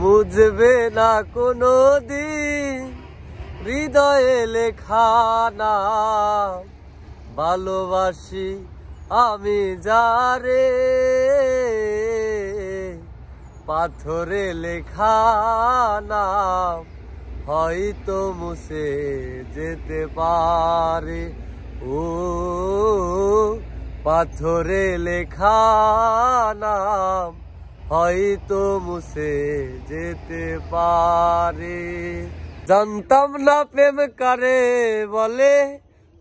বুঝবে না কোনো দিন হৃদয়ে লেখা নাম। ভালোবাসি আমি যারে পাথরে লেখা নাম হয়তো মুছে যেতে পারে। ও পাথরে লেখা নাম হয়তো মুছে যেতে পারে। জানতাম না প্রেম কারে বলে,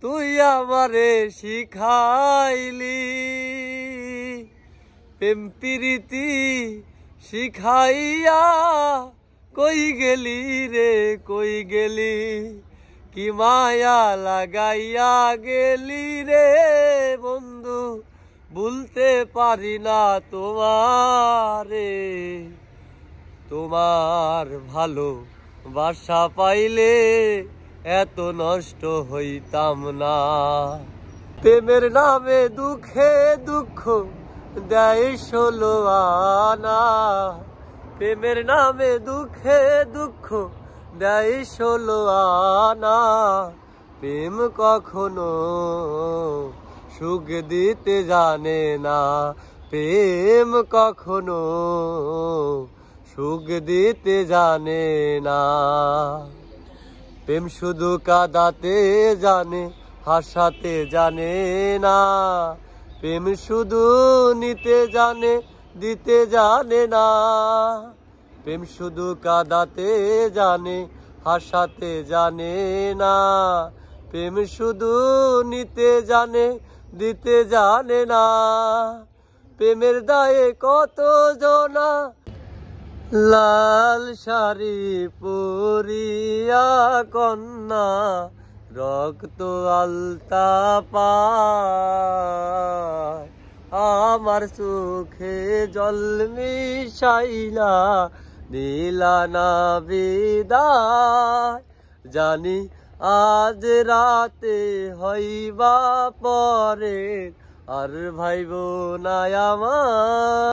তুই আমারে শিখাইলি। প্রেম প্রীতি শিখাইয়া কই গেলি রে কই গেলি, কি মায়া লাগাইয়া গেলি রে বন্ধু, ভুলতে পারি না তোমারে। তোমার ভালো বাসা পাইলে এত নষ্ট হইতাম না। প্রেমের নামে দুঃখে দুঃখ দেয় 16 আনা। প্রেমের নামে দুঃখে দুঃখ দেয় 16 আনা। প্রেম কখনো সুখ দিতে জানে না। প্রেম কখনো সুখ দিতে জানে না। প্রেম শুধু কাঁদাতে জানে, হাসাতে জানে না। প্রেম শুধু নিতে জানে, দিতে জানে না। প্রেম শুধু কাঁদাতে জানে, হাসাতে জানে না। প্রেম শুধু নিতে জানে, দিতে জানে না। প্রেমের দায়ে কত জনা লাল শাড়ি পরিয়া কন্যা রক্ত আলতা পায়। আমার চোখে জল মিশাইলা দিলা না বিদায়। জানি আজ রাতে হইবা পরে, আর ভাইব না আমার।